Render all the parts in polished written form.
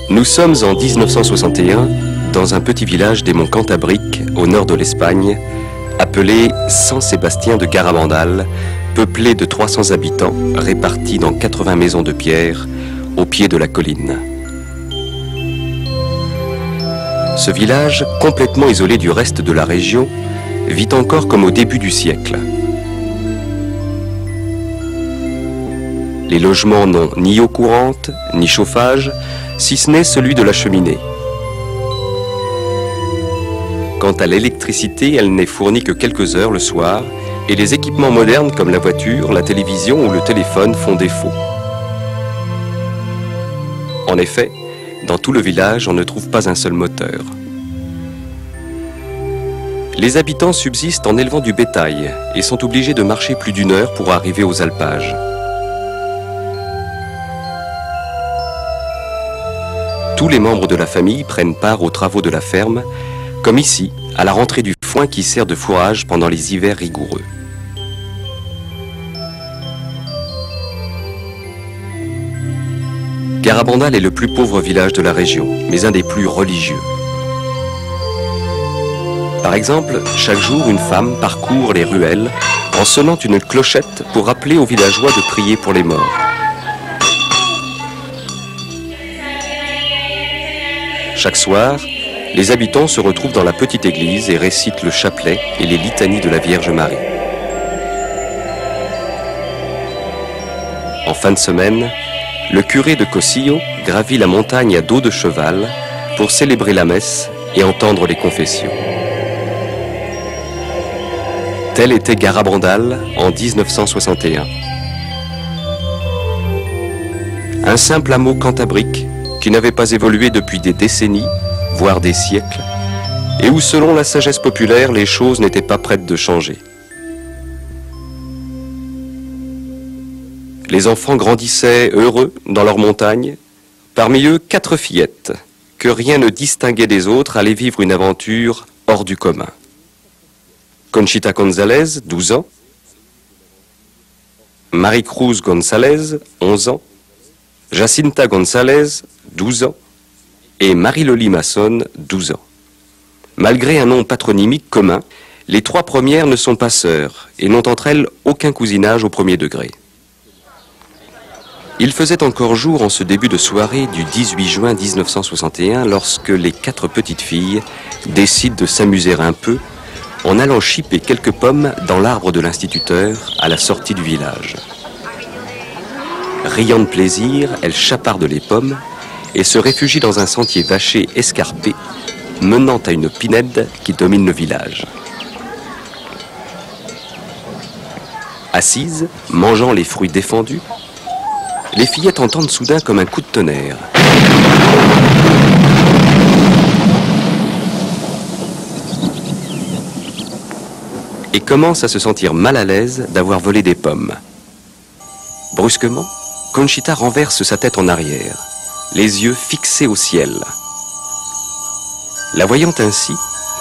Nous sommes en 1961 dans un petit village des monts Cantabriques au nord de l'Espagne appelé San Sébastien de Garabandal, peuplé de 300 habitants répartis dans 80 maisons de pierre au pied de la colline. Ce village, complètement isolé du reste de la région, vit encore comme au début du siècle. Les logements n'ont ni eau courante, ni chauffage, si ce n'est celui de la cheminée. Quant à l'électricité, elle n'est fournie que quelques heures le soir, et les équipements modernes comme la voiture, la télévision ou le téléphone font défaut. En effet, dans tout le village, on ne trouve pas un seul moteur. Les habitants subsistent en élevant du bétail et sont obligés de marcher plus d'1 heure pour arriver aux alpages. Tous les membres de la famille prennent part aux travaux de la ferme, comme ici, à la rentrée du foin qui sert de fourrage pendant les hivers rigoureux. Garabandal est le plus pauvre village de la région, mais un des plus religieux. Par exemple, chaque jour, une femme parcourt les ruelles en sonnant une clochette pour rappeler aux villageois de prier pour les morts. Chaque soir, les habitants se retrouvent dans la petite église et récitent le chapelet et les litanies de la Vierge Marie. En fin de semaine, le curé de Cosillo gravit la montagne à dos de cheval pour célébrer la messe et entendre les confessions. Tel était Garabandal en 1961. Un simple hameau cantabrique qui n'avait pas évolué depuis des décennies, voire des siècles, et où, selon la sagesse populaire, les choses n'étaient pas prêtes de changer. Les enfants grandissaient heureux dans leur montagne, parmi eux 4 fillettes, que rien ne distinguait des autres, allaient vivre une aventure hors du commun. Conchita González, 12 ans, Maricruz González, 11 ans, Jacinta González, 12 ans, et Marie-Loli Masson, 12 ans. Malgré un nom patronymique commun, les 3 premières ne sont pas sœurs et n'ont entre elles aucun cousinage au premier degré. Il faisait encore jour en ce début de soirée du 18 juin 1961 lorsque les 4 petites filles décident de s'amuser un peu en allant chipper quelques pommes dans l'arbre de l'instituteur à la sortie du village. Riant de plaisir, elles chapardent les pommes et se réfugient dans un sentier vaché escarpé menant à une pinède qui domine le village. Assises, mangeant les fruits défendus, les fillettes entendent soudain comme un coup de tonnerre. Et commencent à se sentir mal à l'aise d'avoir volé des pommes. Brusquement, Conchita renverse sa tête en arrière, les yeux fixés au ciel. La voyant ainsi,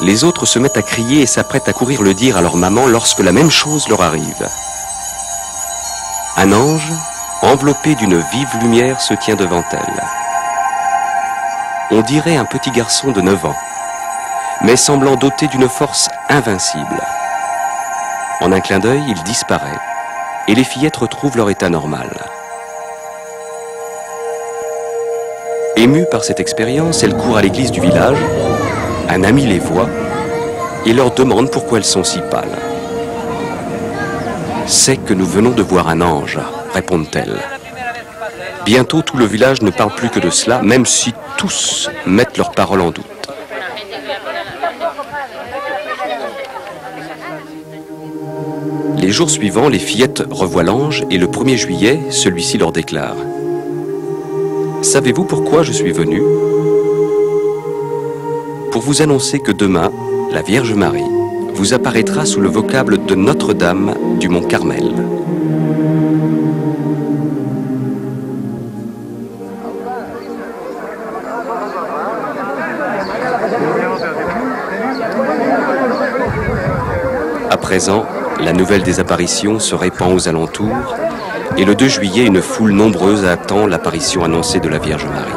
les autres se mettent à crier et s'apprêtent à courir le dire à leur maman lorsque la même chose leur arrive. Un ange, enveloppé d'une vive lumière, se tient devant elle. On dirait un petit garçon de 9 ans, mais semblant doté d'une force invincible. En un clin d'œil, il disparaît et les fillettes retrouvent leur état normal. Émues par cette expérience, elles courent à l'église du village. Un ami les voit et leur demande pourquoi elles sont si pâles. « C'est que nous venons de voir un ange », répondent-elles. Bientôt, tout le village ne parle plus que de cela, même si tous mettent leurs paroles en doute. Les jours suivants, les fillettes revoient l'ange et le 1er juillet, celui-ci leur déclare « Savez-vous pourquoi je suis venu ? Pour vous annoncer que demain, la Vierge Marie, vous apparaîtra sous le vocable de Notre-Dame du Mont Carmel. À présent, la nouvelle des apparitions se répand aux alentours et le 2 juillet, une foule nombreuse attend l'apparition annoncée de la Vierge Marie.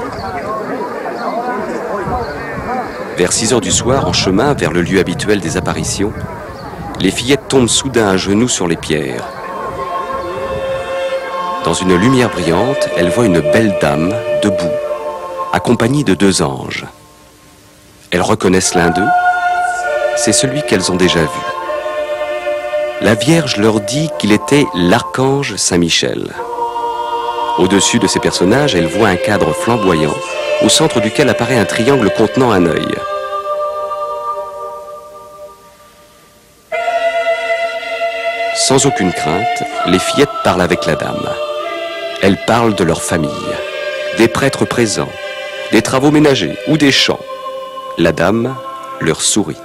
Vers 6 heures du soir, en chemin vers le lieu habituel des apparitions, les fillettes tombent soudain à genoux sur les pierres. Dans une lumière brillante, elles voient une belle dame, debout, accompagnée de 2 anges. Elles reconnaissent l'un d'eux, c'est celui qu'elles ont déjà vu. La Vierge leur dit qu'il était l'archange Saint-Michel. Au-dessus de ces personnages, elles voient un cadre flamboyant, au centre duquel apparaît un triangle contenant un œil. Sans aucune crainte, les fillettes parlent avec la dame. Elles parlent de leur famille, des prêtres présents, des travaux ménagers ou des chants. La dame leur sourit.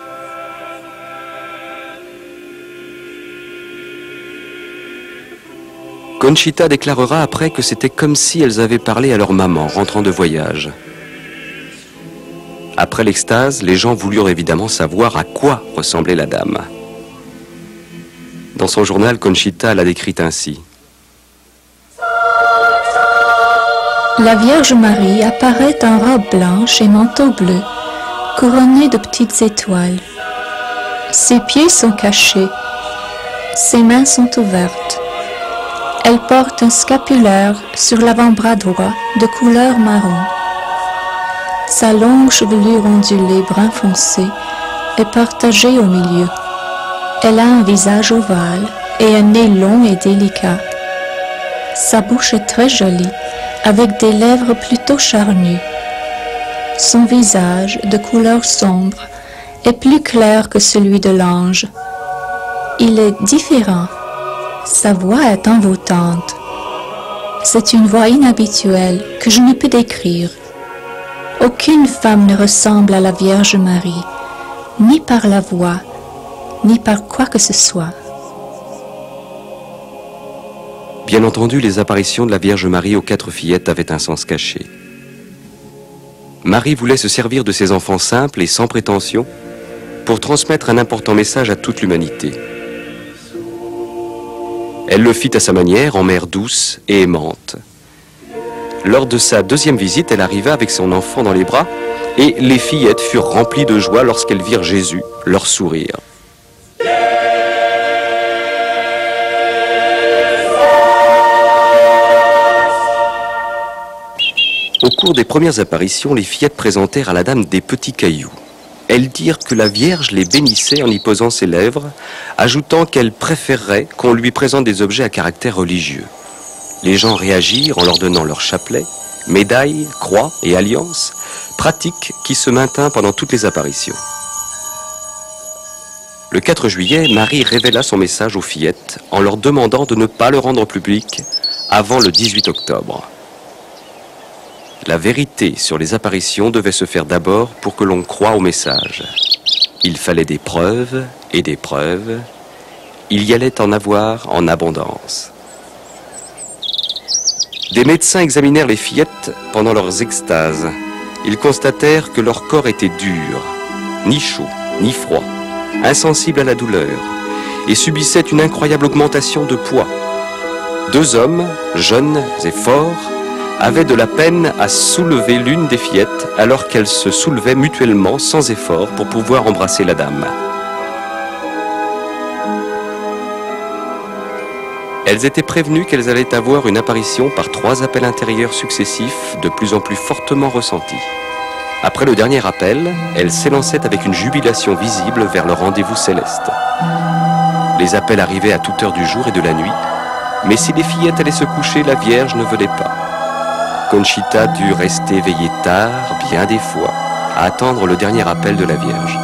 Conchita déclarera après que c'était comme si elles avaient parlé à leur maman rentrant de voyage. Après l'extase, les gens voulurent évidemment savoir à quoi ressemblait la dame. Dans son journal, Conchita l'a décrite ainsi. La Vierge Marie apparaît en robe blanche et manteau bleu, couronnée de petites étoiles. Ses pieds sont cachés, ses mains sont ouvertes. Elle porte un scapulaire sur l'avant-bras droit de couleur marron. Sa longue chevelure ondulée brun foncé est partagée au milieu. Elle a un visage ovale et un nez long et délicat. Sa bouche est très jolie, avec des lèvres plutôt charnues. Son visage, de couleur sombre, est plus clair que celui de l'ange. Il est différent. Sa voix est envoûtante. C'est une voix inhabituelle que je ne peux décrire. Aucune femme ne ressemble à la Vierge Marie, ni par la voix, ni par quoi que ce soit. Bien entendu, les apparitions de la Vierge Marie aux 4 fillettes avaient un sens caché. Marie voulait se servir de ses enfants simples et sans prétention pour transmettre un important message à toute l'humanité. Elle le fit à sa manière, en mère douce et aimante. Lors de sa 2e visite, elle arriva avec son enfant dans les bras et les fillettes furent remplies de joie lorsqu'elles virent Jésus leur sourire. Au cours des premières apparitions, les fillettes présentèrent à la dame des petits cailloux. Elles dirent que la Vierge les bénissait en y posant ses lèvres, ajoutant qu'elle préférerait qu'on lui présente des objets à caractère religieux. Les gens réagirent en leur donnant leur chapelet, médailles, croix et alliances, pratique qui se maintint pendant toutes les apparitions. Le 4 juillet, Marie révéla son message aux fillettes en leur demandant de ne pas le rendre public avant le 18 octobre. La vérité sur les apparitions devait se faire d'abord pour que l'on croie au message. Il fallait des preuves et des preuves. Il y allait en avoir en abondance. Des médecins examinèrent les fillettes pendant leurs extases. Ils constatèrent que leur corps était dur, ni chaud, ni froid, insensible à la douleur, et subissait une incroyable augmentation de poids. 2 hommes, jeunes et forts, avaient de la peine à soulever l'une des fillettes alors qu'elles se soulevaient mutuellement sans effort pour pouvoir embrasser la dame. Elles étaient prévenues qu'elles allaient avoir une apparition par 3 appels intérieurs successifs de plus en plus fortement ressentis. Après le dernier appel, elles s'élançaient avec une jubilation visible vers le rendez-vous céleste. Les appels arrivaient à toute heure du jour et de la nuit, mais si les fillettes allaient se coucher, la Vierge ne venait pas. Conchita dut rester éveillée tard, bien des fois, à attendre le dernier appel de la Vierge.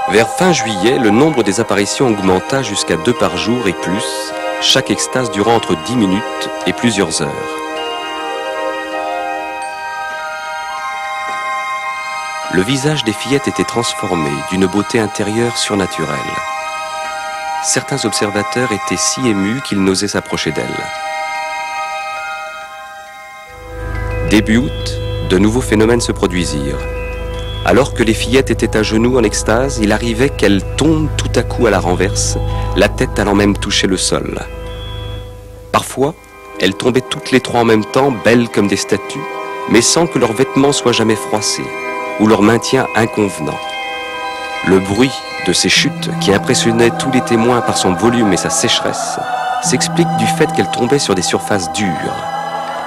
Vers fin juillet, le nombre des apparitions augmenta jusqu'à 2 par jour et plus, chaque extase durant entre 10 minutes et plusieurs heures. Le visage des fillettes était transformé d'une beauté intérieure surnaturelle. Certains observateurs étaient si émus qu'ils n'osaient s'approcher d'elles. Début août, de nouveaux phénomènes se produisirent. Alors que les fillettes étaient à genoux en extase, il arrivait qu'elles tombent tout à coup à la renverse, la tête allant même toucher le sol. Parfois, elles tombaient toutes les trois en même temps, belles comme des statues, mais sans que leurs vêtements soient jamais froissés, ou leur maintien inconvenant. Le bruit de ces chutes, qui impressionnait tous les témoins par son volume et sa sécheresse, s'explique du fait qu'elles tombaient sur des surfaces dures,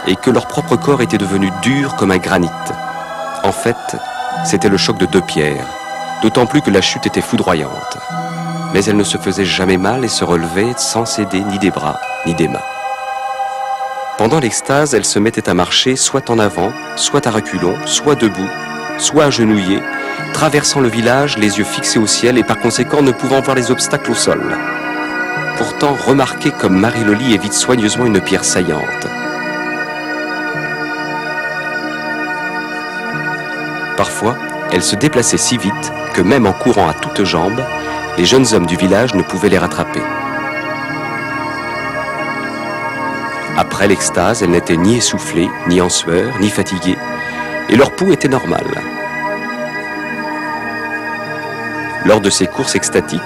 et que leur propre corps était devenu dur comme un granit. En fait, c'était le choc de deux pierres, d'autant plus que la chute était foudroyante. Mais elles ne se faisaient jamais mal et se relevaient sans céder ni des bras, ni des mains. Pendant l'extase, elles se mettaient à marcher soit en avant, soit à reculons, soit debout, soit agenouillées, traversant le village, les yeux fixés au ciel et par conséquent ne pouvant voir les obstacles au sol. Pourtant, remarquez comme Marie-Loli évite soigneusement une pierre saillante. Parfois, elles se déplaçaient si vite que même en courant à toutes jambes, les jeunes hommes du village ne pouvaient les rattraper. Après l'extase, elles n'étaient ni essoufflées, ni en sueur, ni fatiguées, et leur pouls était normal. Lors de ces courses extatiques,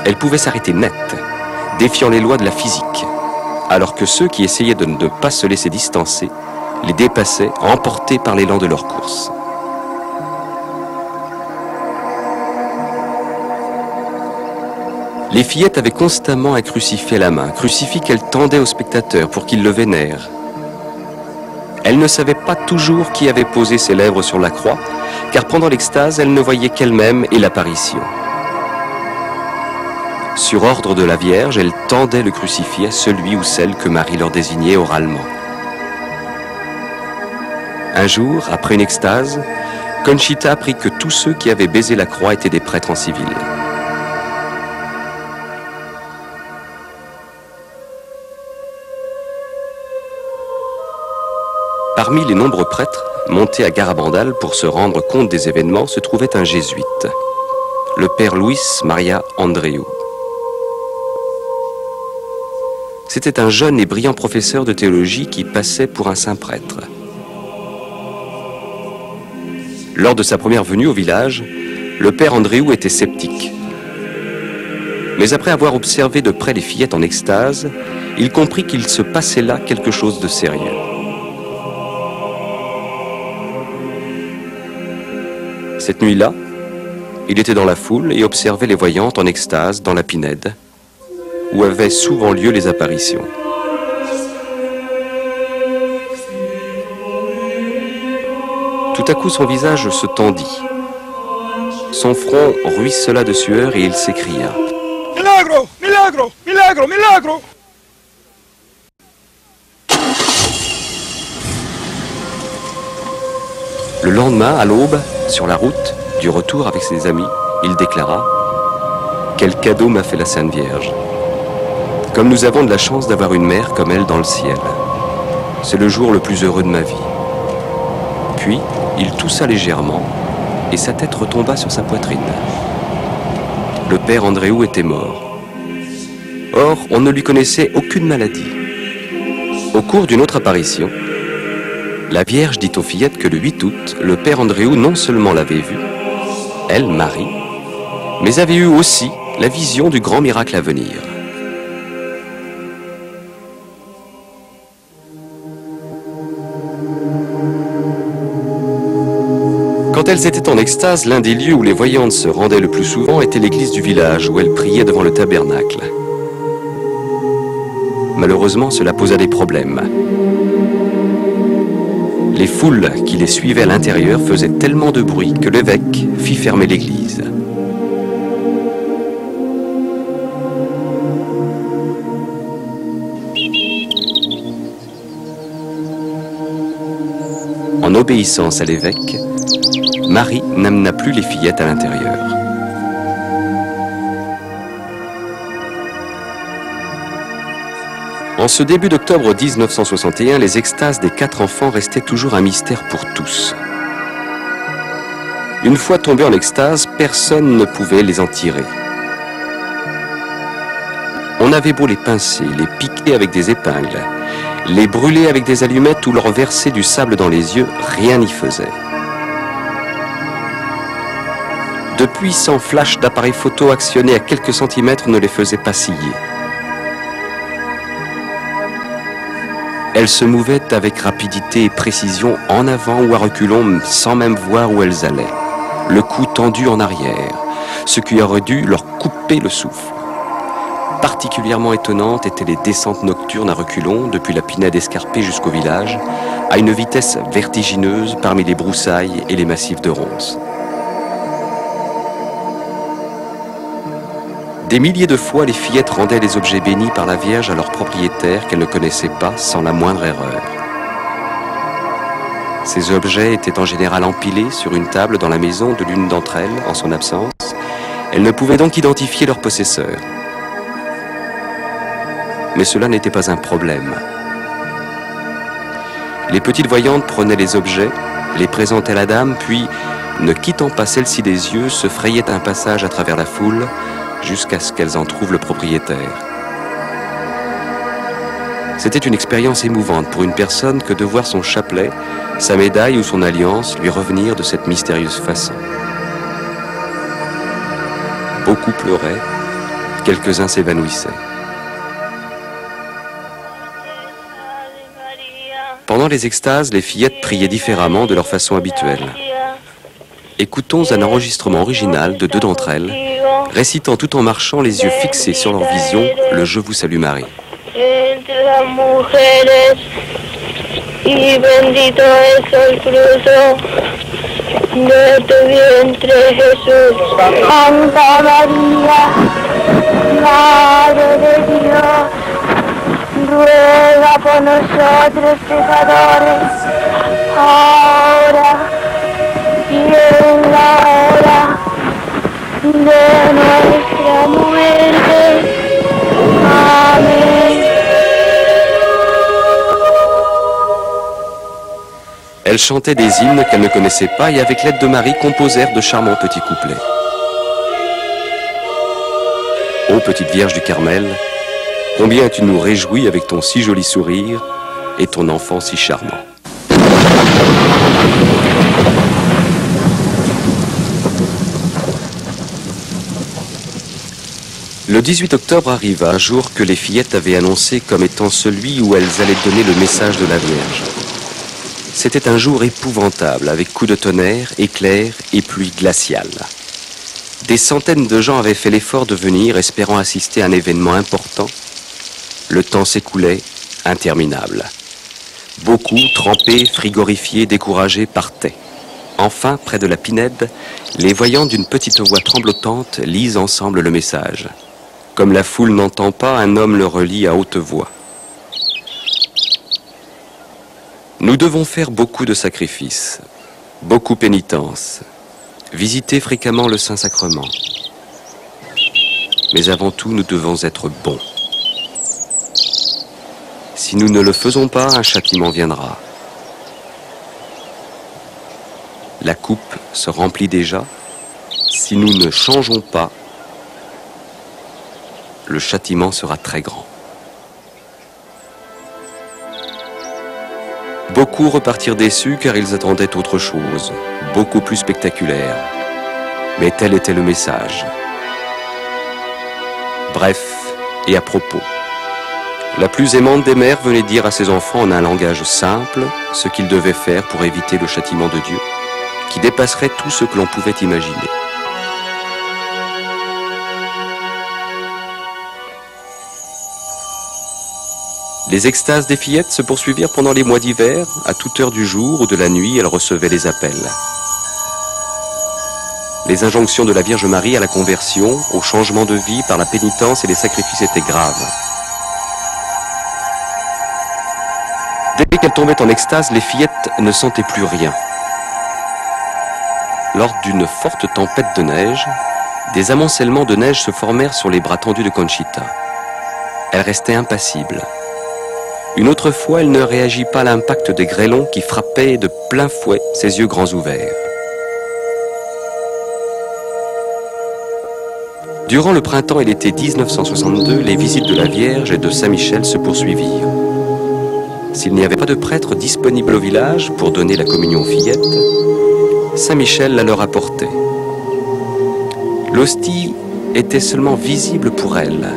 elles pouvaient s'arrêter net, défiant les lois de la physique, alors que ceux qui essayaient de ne pas se laisser distancer les dépassaient, emportés par l'élan de leur course. Les fillettes avaient constamment un crucifix à la main, crucifix qu'elles tendaient aux spectateurs pour qu'ils le vénèrent. Elles ne savaient pas toujours qui avait posé ses lèvres sur la croix, car pendant l'extase, elles ne voyaient qu'elles-mêmes et l'apparition. Sur ordre de la Vierge, elles tendaient le crucifix à celui ou celle que Marie leur désignait oralement. Un jour, après une extase, Conchita apprit que tous ceux qui avaient baisé la croix étaient des prêtres en civil. Parmi les nombreux prêtres montés à Garabandal pour se rendre compte des événements se trouvait un jésuite, le père Luis Maria Andreu. C'était un jeune et brillant professeur de théologie qui passait pour un saint prêtre. Lors de sa première venue au village, le père Andreu était sceptique. Mais après avoir observé de près les fillettes en extase, il comprit qu'il se passait là quelque chose de sérieux. Cette nuit-là, il était dans la foule et observait les voyantes en extase dans la Pinède, où avaient souvent lieu les apparitions. Tout à coup, son visage se tendit. Son front ruissela de sueur et il s'écria « Milagro! Milagro! Milagro! Milagro !» Le lendemain, à l'aube, sur la route du retour avec ses amis, il déclara « Quel cadeau m'a fait la Sainte Vierge! Comme nous avons de la chance d'avoir une mère comme elle dans le ciel. C'est le jour le plus heureux de ma vie. » Puis, il toussa légèrement et sa tête retomba sur sa poitrine. Le père Andreu était mort. Or, on ne lui connaissait aucune maladie. Au cours d'une autre apparition, la Vierge dit aux fillettes que le 8 août, le père Andreu non seulement l'avait vue, elle, Marie, mais avait eu aussi la vision du grand miracle à venir. Quand elles étaient en extase, l'un des lieux où les voyantes se rendaient le plus souvent était l'église du village, où elles priaient devant le tabernacle. Malheureusement, cela posa des problèmes. Les foules qui les suivaient à l'intérieur faisaient tellement de bruit que l'évêque fit fermer l'église. En obéissance à l'évêque, Marie n'amena plus les fillettes à l'intérieur. En ce début d'octobre 1961, les extases des 4 enfants restaient toujours un mystère pour tous. Une fois tombées en extase, personne ne pouvait les en tirer. On avait beau les pincer, les piquer avec des épingles, les brûler avec des allumettes ou leur verser du sable dans les yeux, rien n'y faisait. De puissants flashs d'appareils photo actionnés à quelques centimètres ne les faisaient pas sciller. Elles se mouvaient avec rapidité et précision en avant ou à reculons sans même voir où elles allaient, le cou tendu en arrière, ce qui aurait dû leur couper le souffle. Particulièrement étonnantes étaient les descentes nocturnes à reculons, depuis la Pinède escarpée jusqu'au village, à une vitesse vertigineuse parmi les broussailles et les massifs de ronces. Des milliers de fois, les fillettes rendaient les objets bénis par la Vierge à leurs propriétaires qu'elles ne connaissaient pas sans la moindre erreur. Ces objets étaient en général empilés sur une table dans la maison de l'une d'entre elles, en son absence. Elles ne pouvaient donc identifier leur possesseur. Mais cela n'était pas un problème. Les petites voyantes prenaient les objets, les présentaient à la dame, puis, ne quittant pas celle-ci des yeux, se frayaient un passage à travers la foule, jusqu'à ce qu'elles en trouvent le propriétaire. C'était une expérience émouvante pour une personne que de voir son chapelet, sa médaille ou son alliance lui revenir de cette mystérieuse façon. Beaucoup pleuraient, quelques-uns s'évanouissaient. Pendant les extases, les fillettes priaient différemment de leur façon habituelle. Écoutons un enregistrement original de deux d'entre elles, récitant tout en marchant les yeux fixés sur leur vision le « Je vous salue Marie ». Y bendito es el fruto de tu vientre, Jesús. Santa María, Madre de Dios, ruega por nosotros pecadores, ahora y en la hora de nuestra muerte. Amén. Elles chantaient des hymnes qu'elles ne connaissaient pas et avec l'aide de Marie composèrent de charmants petits couplets. Ô petite Vierge du Carmel, combien tu nous réjouis avec ton si joli sourire et ton enfant si charmant. Le 18 octobre arriva, jour que les fillettes avaient annoncé comme étant celui où elles allaient donner le message de la Vierge. C'était un jour épouvantable, avec coups de tonnerre, éclairs et pluie glaciale. Des centaines de gens avaient fait l'effort de venir, espérant assister à un événement important. Le temps s'écoulait, interminable. Beaucoup, trempés, frigorifiés, découragés, partaient. Enfin, près de la Pinède, les voyants d'une petite voix tremblotante lisent ensemble le message. Comme la foule n'entend pas, un homme le relit à haute voix. Nous devons faire beaucoup de sacrifices, beaucoup pénitence, visiter fréquemment le Saint-Sacrement. Mais avant tout, nous devons être bons. Si nous ne le faisons pas, un châtiment viendra. La coupe se remplit déjà. Si nous ne changeons pas, le châtiment sera très grand. Beaucoup repartirent déçus car ils attendaient autre chose, beaucoup plus spectaculaire. Mais tel était le message. Bref et à propos. La plus aimante des mères venait dire à ses enfants en un langage simple ce qu'ils devaient faire pour éviter le châtiment de Dieu, qui dépasserait tout ce que l'on pouvait imaginer. Les extases des fillettes se poursuivirent pendant les mois d'hiver. À toute heure du jour ou de la nuit, elles recevaient les appels. Les injonctions de la Vierge Marie à la conversion, au changement de vie par la pénitence et les sacrifices étaient graves. Dès qu'elles tombaient en extase, les fillettes ne sentaient plus rien. Lors d'une forte tempête de neige, des amoncellements de neige se formèrent sur les bras tendus de Conchita. Elle restait impassible. Une autre fois, elle ne réagit pas à l'impact des grêlons qui frappaient de plein fouet ses yeux grands ouverts. Durant le printemps et l'été 1962, les visites de la Vierge et de Saint-Michel se poursuivirent. S'il n'y avait pas de prêtre disponible au village pour donner la communion aux fillettes, Saint-Michel la leur apportait. L'hostie était seulement visible pour elles.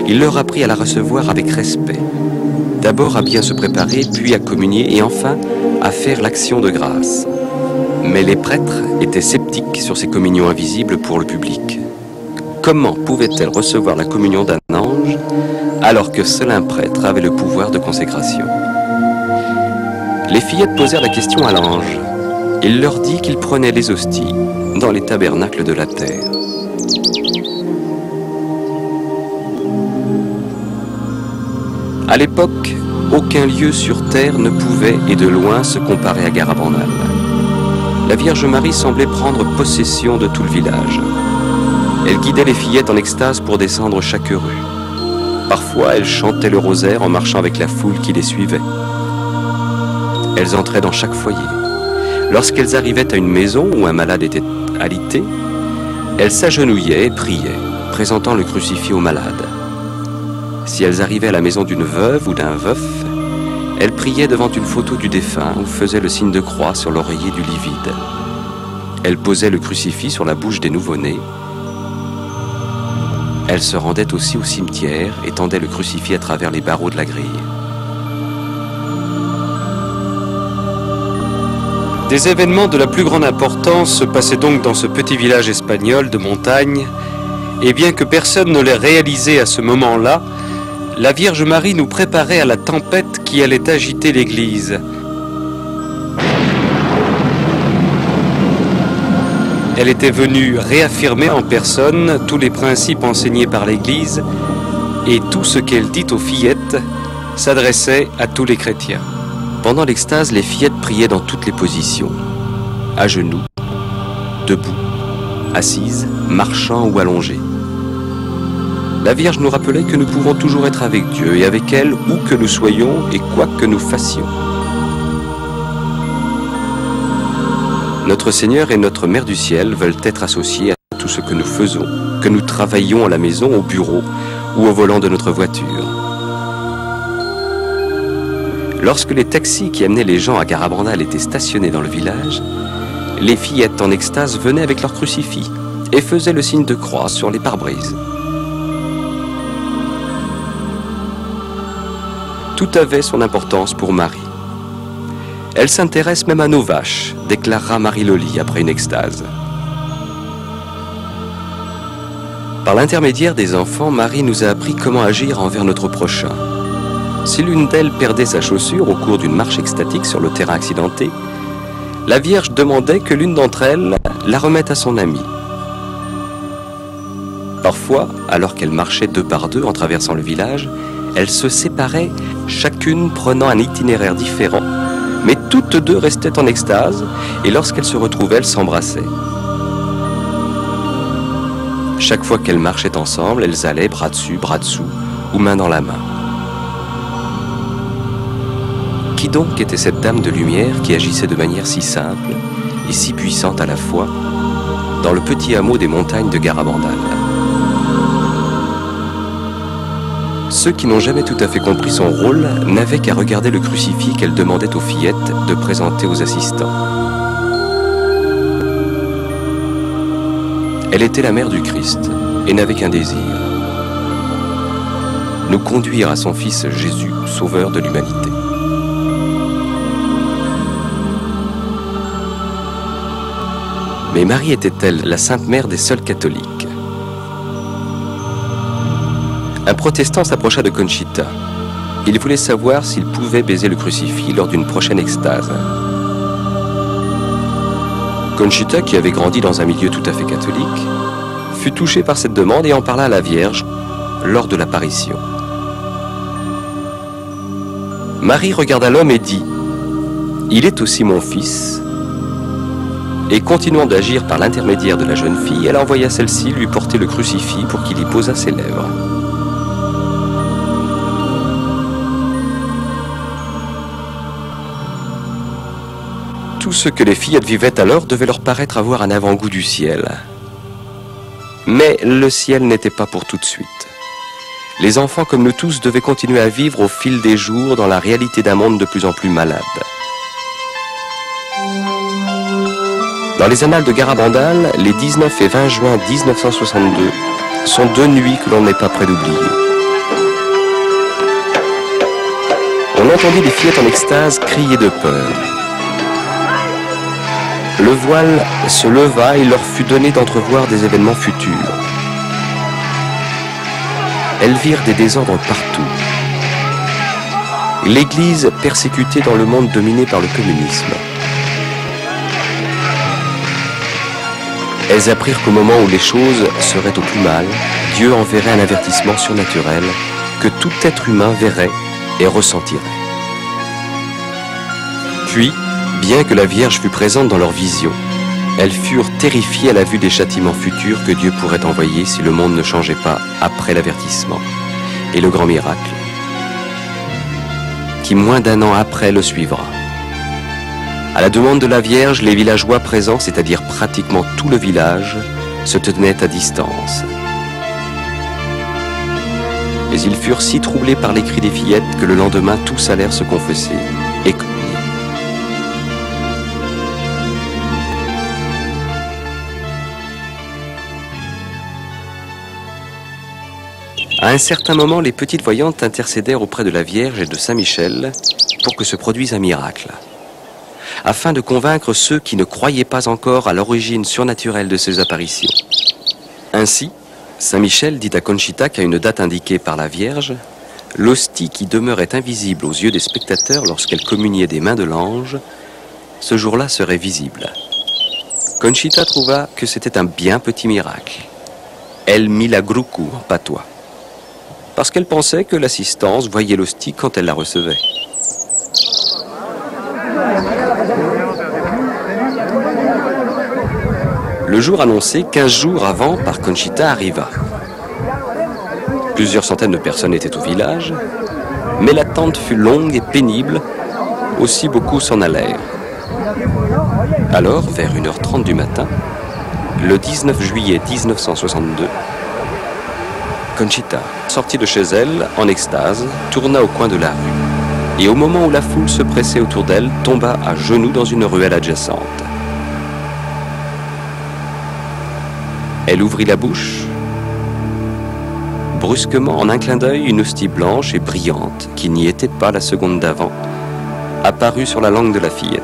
Il leur apprit à la recevoir avec respect. D'abord à bien se préparer, puis à communier et enfin à faire l'action de grâce. Mais les prêtres étaient sceptiques sur ces communions invisibles pour le public. Comment pouvait-elle recevoir la communion d'un ange alors que seul un prêtre avait le pouvoir de consécration? Les fillettes posèrent la question à l'ange. Il leur dit qu'il prenait les hosties dans les tabernacles de la terre. À l'époque, aucun lieu sur terre ne pouvait et de loin se comparer à Garabandal. La Vierge Marie semblait prendre possession de tout le village. Elle guidait les fillettes en extase pour descendre chaque rue. Parfois, elle chantait le rosaire en marchant avec la foule qui les suivait. Elles entraient dans chaque foyer. Lorsqu'elles arrivaient à une maison où un malade était alité, elles s'agenouillaient et priaient, présentant le crucifix au malade. Si elles arrivaient à la maison d'une veuve ou d'un veuf, elles priaient devant une photo du défunt ou faisaient le signe de croix sur l'oreiller du lit vide. Elles posaient le crucifix sur la bouche des nouveau-nés. Elles se rendaient aussi au cimetière et tendaient le crucifix à travers les barreaux de la grille. Des événements de la plus grande importance se passaient donc dans ce petit village espagnol de montagne, et bien que personne ne l'ait réalisé à ce moment-là, la Vierge Marie nous préparait à la tempête qui allait agiter l'Église. Elle était venue réaffirmer en personne tous les principes enseignés par l'Église et tout ce qu'elle dit aux fillettes s'adressait à tous les chrétiens. Pendant l'extase, les fillettes priaient dans toutes les positions, à genoux, debout, assises, marchant ou allongées. La Vierge nous rappelait que nous pouvons toujours être avec Dieu et avec elle où que nous soyons et quoi que nous fassions. Notre Seigneur et notre Mère du Ciel veulent être associés à tout ce que nous faisons, que nous travaillons à la maison, au bureau ou au volant de notre voiture. Lorsque les taxis qui amenaient les gens à Garabandal étaient stationnés dans le village, les fillettes en extase venaient avec leur crucifix et faisaient le signe de croix sur les pare-brises. Tout avait son importance pour Marie. Elle s'intéresse même à nos vaches, déclara Marie-Loli après une extase. Par l'intermédiaire des enfants, Marie nous a appris comment agir envers notre prochain. Si l'une d'elles perdait sa chaussure au cours d'une marche extatique sur le terrain accidenté, la Vierge demandait que l'une d'entre elles la remette à son amie. Parfois, alors qu'elles marchaient deux par deux en traversant le village, elles se séparaient, chacune prenant un itinéraire différent, mais toutes deux restaient en extase, et lorsqu'elles se retrouvaient, elles s'embrassaient. Chaque fois qu'elles marchaient ensemble, elles allaient bras dessus, bras dessous, ou main dans la main. Qui donc était cette dame de lumière qui agissait de manière si simple et si puissante à la fois dans le petit hameau des montagnes de Garabandal? Ceux qui n'ont jamais tout à fait compris son rôle n'avaient qu'à regarder le crucifix qu'elle demandait aux fillettes de présenter aux assistants. Elle était la mère du Christ et n'avait qu'un désir: nous conduire à son Fils Jésus, sauveur de l'humanité. Mais Marie était-elle la Sainte Mère des seuls catholiques? Un protestant s'approcha de Conchita. Il voulait savoir s'il pouvait baiser le crucifix lors d'une prochaine extase. Conchita, qui avait grandi dans un milieu tout à fait catholique, fut touchée par cette demande et en parla à la Vierge lors de l'apparition. Marie regarda l'homme et dit: « Il est aussi mon fils. » Et continuant d'agir par l'intermédiaire de la jeune fille, elle envoya celle-ci lui porter le crucifix pour qu'il y posât ses lèvres. Tout ce que les fillettes vivaient alors devait leur paraître avoir un avant-goût du ciel. Mais le ciel n'était pas pour tout de suite. Les enfants, comme nous tous, devaient continuer à vivre au fil des jours dans la réalité d'un monde de plus en plus malade. Dans les annales de Garabandal, les 19 et 20 juin 1962 sont deux nuits que l'on n'est pas près d'oublier. On entendit les fillettes en extase crier de peur. Le voile se leva et leur fut donné d'entrevoir des événements futurs. Elles virent des désordres partout. L'Église persécutée dans le monde dominé par le communisme. Elles apprirent qu'au moment où les choses seraient au plus mal, Dieu enverrait un avertissement surnaturel que tout être humain verrait et ressentirait. Puis, bien que la Vierge fût présente dans leur vision, elles furent terrifiées à la vue des châtiments futurs que Dieu pourrait envoyer si le monde ne changeait pas après l'avertissement. Et le grand miracle, qui moins d'un an après le suivra. À la demande de la Vierge, les villageois présents, c'est-à-dire pratiquement tout le village, se tenaient à distance. Mais ils furent si troublés par les cris des fillettes que le lendemain, tous allèrent se confesser et communier. À un certain moment, les petites voyantes intercédèrent auprès de la Vierge et de Saint-Michel pour que se produise un miracle, afin de convaincre ceux qui ne croyaient pas encore à l'origine surnaturelle de ces apparitions. Ainsi, Saint-Michel dit à Conchita qu'à une date indiquée par la Vierge, l'hostie qui demeurait invisible aux yeux des spectateurs lorsqu'elle communiait des mains de l'ange, ce jour-là serait visible. Conchita trouva que c'était un bien petit miracle. Elle mit la groucou en patois, parce qu'elle pensait que l'assistance voyait l'hostie quand elle la recevait. Le jour annoncé, 15 jours avant, par Conchita arriva. Plusieurs centaines de personnes étaient au village, mais l'attente fut longue et pénible, aussi beaucoup s'en allèrent. Alors, vers 1h30 du matin, le 19 juillet 1962, Conchita, sortie de chez elle, en extase, tourna au coin de la rue. Et au moment où la foule se pressait autour d'elle, tomba à genoux dans une ruelle adjacente. Elle ouvrit la bouche. Brusquement, en un clin d'œil, une hostie blanche et brillante, qui n'y était pas la seconde d'avant, apparut sur la langue de la fillette.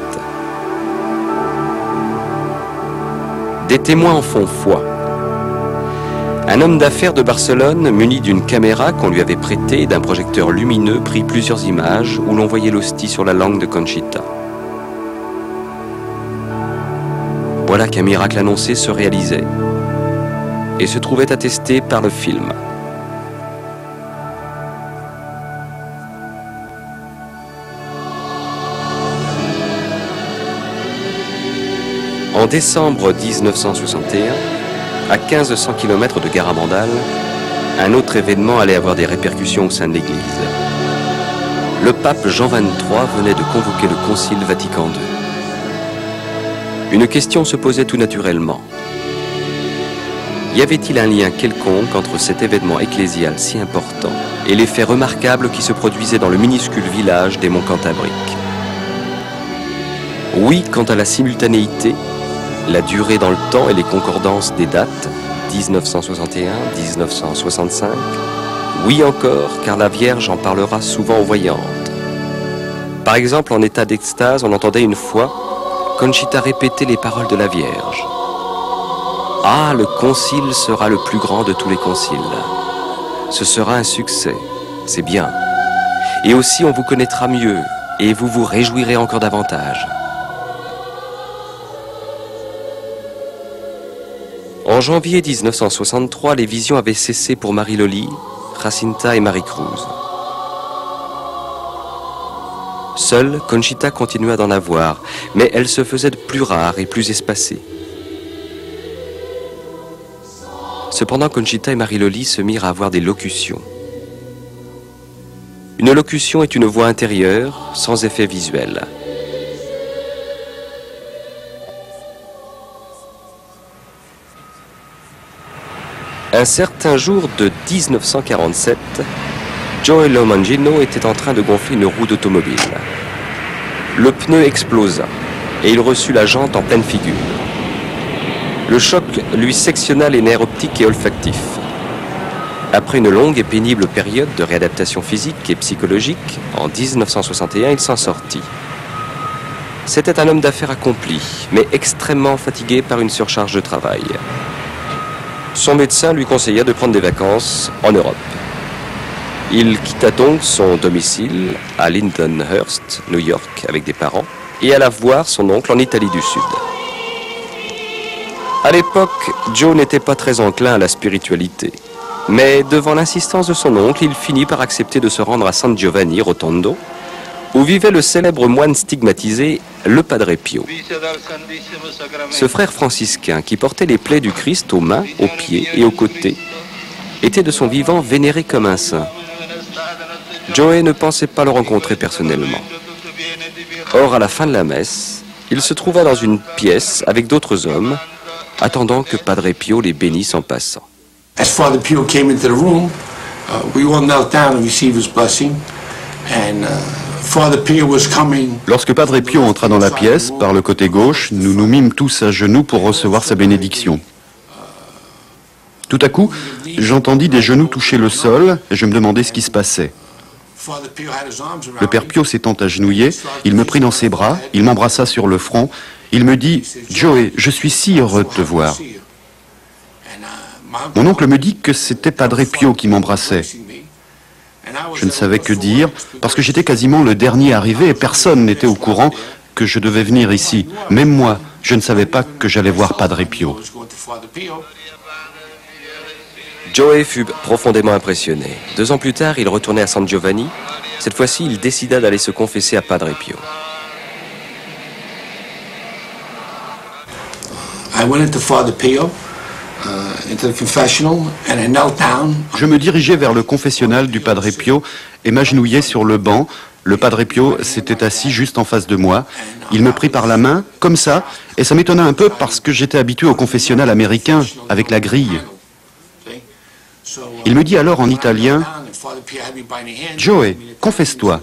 Des témoins en font foi. Un homme d'affaires de Barcelone, muni d'une caméra qu'on lui avait prêtée et d'un projecteur lumineux, prit plusieurs images où l'on voyait l'hostie sur la langue de Conchita. Voilà qu'un miracle annoncé se réalisait et se trouvait attesté par le film. En décembre 1961, à 1500 km de Garabandal, un autre événement allait avoir des répercussions au sein de l'Église. Le pape Jean XXIII venait de convoquer le Concile Vatican II. Une question se posait tout naturellement. Y avait-il un lien quelconque entre cet événement ecclésial si important et les faits remarquables qui se produisaient dans le minuscule village des Monts-Cantabriques? Oui, quant à la simultanéité, la durée dans le temps et les concordances des dates, 1961, 1965, oui encore, car la Vierge en parlera souvent aux voyantes. Par exemple, en état d'extase, on entendait une fois Conchita répéter les paroles de la Vierge. « Ah, le concile sera le plus grand de tous les conciles. Ce sera un succès, c'est bien. Et aussi on vous connaîtra mieux, et vous vous réjouirez encore davantage. » En janvier 1963, les visions avaient cessé pour Marie-Loli, Jacinta et Marie-Cruz. Seule, Conchita continua d'en avoir, mais elle se faisait de plus rare et plus espacée. Cependant, Conchita et Marie-Loli se mirent à avoir des locutions. Une locution est une voix intérieure, sans effet visuel. Un certain jour de 1947, Joey Lomangino était en train de gonfler une roue d'automobile. Le pneu explosa et il reçut la jante en pleine figure. Le choc lui sectionna les nerfs optiques et olfactifs. Après une longue et pénible période de réadaptation physique et psychologique, en 1961, il s'en sortit. C'était un homme d'affaires accompli, mais extrêmement fatigué par une surcharge de travail. Son médecin lui conseilla de prendre des vacances en Europe. Il quitta donc son domicile à Lindenhurst, New York, avec des parents, et alla voir son oncle en Italie du Sud. À l'époque, Joe n'était pas très enclin à la spiritualité. Mais devant l'insistance de son oncle, il finit par accepter de se rendre à San Giovanni Rotondo, où vivait le célèbre moine stigmatisé, le Padre Pio. Ce frère franciscain, qui portait les plaies du Christ aux mains, aux pieds et aux côtés, était de son vivant vénéré comme un saint. Joey ne pensait pas le rencontrer personnellement. Or, à la fin de la messe, il se trouva dans une pièce avec d'autres hommes, attendant que Padre Pio les bénisse en passant. As Father Pio came into the room, we all knelt down and received his blessing. And Father Pio was coming. Lorsque Padre Pio entra dans la pièce, par le côté gauche, nous nous mîmes tous à genoux pour recevoir sa bénédiction. Tout à coup, j'entendis des genoux toucher le sol et je me demandais ce qui se passait. Le Père Pio s'étant agenouillé, il me prit dans ses bras, il m'embrassa sur le front, il me dit « Joey, je suis si heureux de te voir ». Mon oncle me dit que c'était Padre Pio qui m'embrassait. Je ne savais que dire, parce que j'étais quasiment le dernier arrivé et personne n'était au courant que je devais venir ici. Même moi, je ne savais pas que j'allais voir Padre Pio. Joey fut profondément impressionné. 2 ans plus tard, il retournait à San Giovanni. Cette fois-ci, il décida d'aller se confesser à Padre Pio. I went into Father Pio. Je me dirigeais vers le confessionnal du Padre Pio et m'agenouillais sur le banc. Le Padre Pio s'était assis juste en face de moi. Il me prit par la main, comme ça, et ça m'étonna un peu parce que j'étais habitué au confessionnal américain, avec la grille. Il me dit alors en italien, « Joey, confesse-toi ».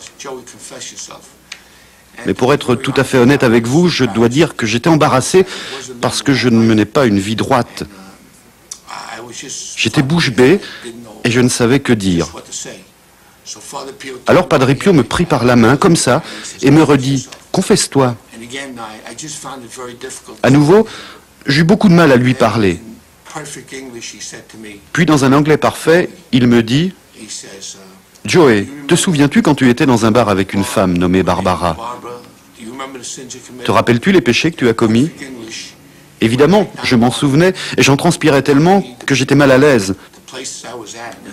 Mais pour être tout à fait honnête avec vous, je dois dire que j'étais embarrassé parce que je ne menais pas une vie droite. J'étais bouche bée et je ne savais que dire. Alors Padre Pio me prit par la main, comme ça, et me redit « Confesse-toi ». À nouveau, j'eus beaucoup de mal à lui parler. Puis dans un anglais parfait, il me dit « Joey, te souviens-tu quand tu étais dans un bar avec une femme nommée Barbara? Te rappelles-tu les péchés que tu as commis ?» Évidemment, je m'en souvenais et j'en transpirais tellement que j'étais mal à l'aise.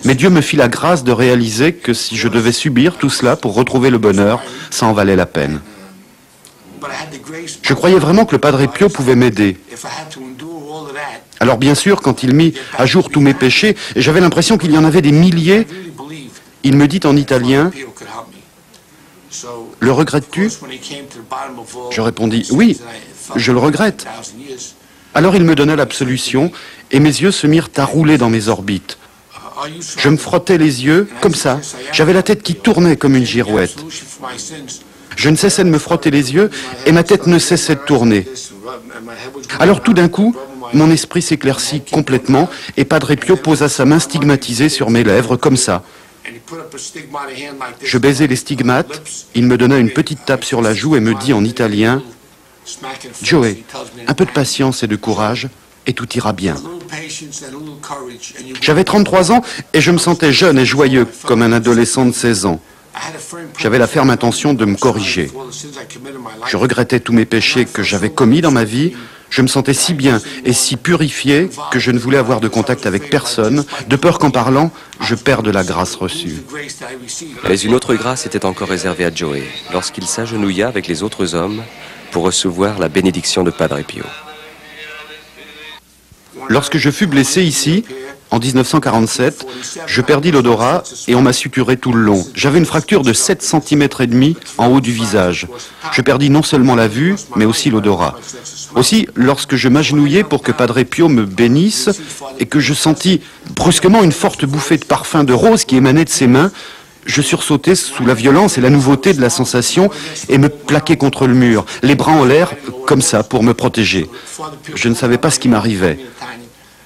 Mais Dieu me fit la grâce de réaliser que si je devais subir tout cela pour retrouver le bonheur, ça en valait la peine. Je croyais vraiment que le Padre Pio pouvait m'aider. Alors bien sûr, quand il mit à jour tous mes péchés, et j'avais l'impression qu'il y en avait des milliers, il me dit en italien, « Le regrettes-tu » Je répondis, « Oui, je le regrette. » Alors il me donna l'absolution et mes yeux se mirent à rouler dans mes orbites. Je me frottais les yeux, comme ça. J'avais la tête qui tournait comme une girouette. Je ne cessais de me frotter les yeux et ma tête ne cessait de tourner. Alors tout d'un coup, mon esprit s'éclaircit complètement et Padre Pio posa sa main stigmatisée sur mes lèvres, comme ça. Je baisais les stigmates, il me donna une petite tape sur la joue et me dit en italien, « Joey, un peu de patience et de courage, et tout ira bien. » J'avais 33 ans et je me sentais jeune et joyeux comme un adolescent de 16 ans. J'avais la ferme intention de me corriger. Je regrettais tous mes péchés que j'avais commis dans ma vie. Je me sentais si bien et si purifié que je ne voulais avoir de contact avec personne, de peur qu'en parlant, je perde la grâce reçue. Mais une autre grâce était encore réservée à Joey, lorsqu'il s'agenouilla avec les autres hommes pour recevoir la bénédiction de Padre Pio. Lorsque je fus blessé ici, En 1947, je perdis l'odorat et on m'a suturé tout le long. J'avais une fracture de 7 cm et demi en haut du visage. Je perdis non seulement la vue, mais aussi l'odorat. Aussi, lorsque je m'agenouillais pour que Padre Pio me bénisse et que je sentis brusquement une forte bouffée de parfum de rose qui émanait de ses mains, je sursautais sous la violence et la nouveauté de la sensation et me plaquais contre le mur, les bras en l'air, comme ça, pour me protéger. Je ne savais pas ce qui m'arrivait.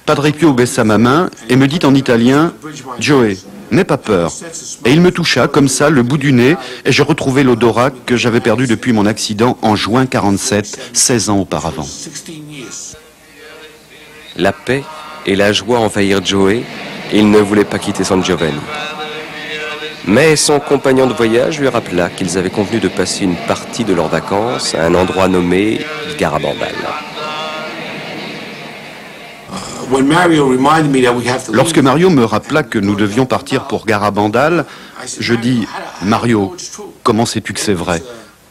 Padre Pio baissa ma main et me dit en italien « Joey, n'aie pas peur ». Et il me toucha comme ça le bout du nez et je retrouvai l'odorat que j'avais perdu depuis mon accident en juin 47, 16 ans auparavant. La paix et la joie envahirent Joey et il ne voulait pas quitter San Giovanni. Mais son compagnon de voyage lui rappela qu'ils avaient convenu de passer une partie de leurs vacances à un endroit nommé Garabandal. Lorsque Mario me rappela que nous devions partir pour Garabandal, je dis « Mario, comment sais-tu que c'est vrai ?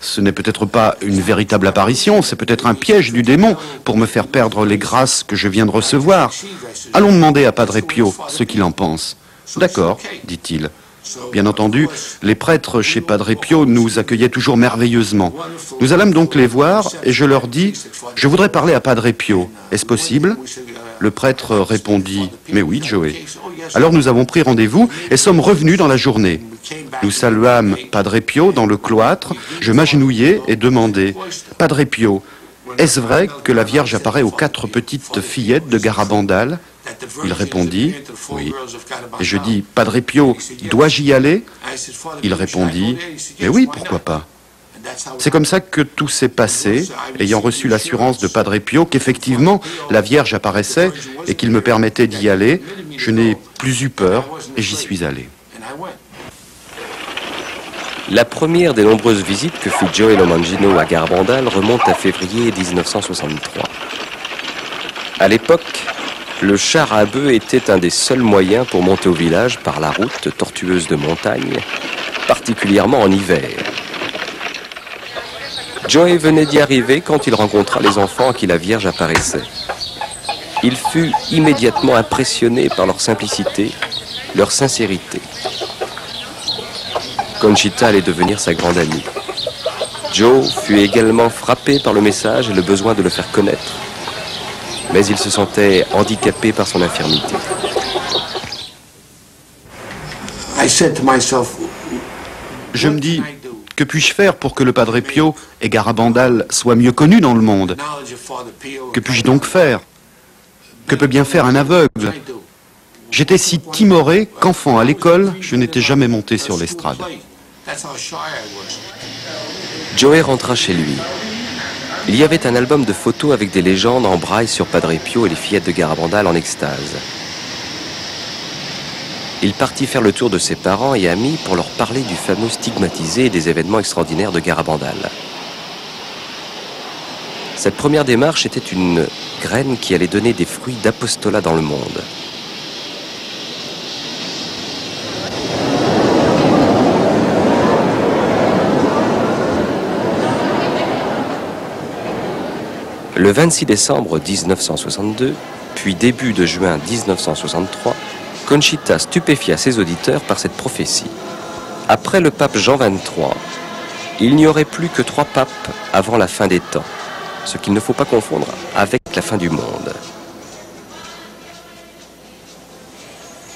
Ce n'est peut-être pas une véritable apparition, c'est peut-être un piège du démon pour me faire perdre les grâces que je viens de recevoir. Allons demander à Padre Pio ce qu'il en pense. » « D'accord, dit-il. » Bien entendu, les prêtres chez Padre Pio nous accueillaient toujours merveilleusement. Nous allâmes donc les voir et je leur dis « Je voudrais parler à Padre Pio. Est-ce possible ?» Le prêtre répondit « Mais oui, Joey. » Alors nous avons pris rendez-vous et sommes revenus dans la journée. Nous saluâmes Padre Pio dans le cloître, je m'agenouillai et demandai « Padre Pio, est-ce vrai que la Vierge apparaît aux 4 petites fillettes de Garabandal ?» Il répondit « Oui ». Et je dis « Padre Pio, dois-je y aller ?» Il répondit « Mais oui, pourquoi pas ?» C'est comme ça que tout s'est passé, ayant reçu l'assurance de Padre Pio qu'effectivement la Vierge apparaissait et qu'il me permettait d'y aller. Je n'ai plus eu peur et j'y suis allé. La première des nombreuses visites que fit Joey Lomangino à Garabandal remonte à février 1963. À l'époque, le char à bœuf était un des seuls moyens pour monter au village par la route tortueuse de montagne, particulièrement en hiver. Joey venait d'y arriver quand il rencontra les enfants à qui la Vierge apparaissait. Il fut immédiatement impressionné par leur simplicité, leur sincérité. Conchita allait devenir sa grande amie. Joe fut également frappé par le message et le besoin de le faire connaître. Mais il se sentait handicapé par son infirmité. Je me dis, que puis-je faire pour que le Padre Pio et Garabandal soient mieux connus dans le monde? Que puis-je donc faire? Que peut bien faire un aveugle? J'étais si timoré qu'enfant à l'école, je n'étais jamais monté sur l'estrade. Joey rentra chez lui. Il y avait un album de photos avec des légendes en braille sur Padre Pio et les fillettes de Garabandal en extase. Il partit faire le tour de ses parents et amis pour leur parler du fameux stigmatisé et des événements extraordinaires de Garabandal. Cette première démarche était une graine qui allait donner des fruits d'apostolat dans le monde. Le 26 décembre 1962, puis début de juin 1963, Conchita stupéfia ses auditeurs par cette prophétie. Après le pape Jean XXIII, il n'y aurait plus que 3 papes avant la fin des temps, ce qu'il ne faut pas confondre avec la fin du monde.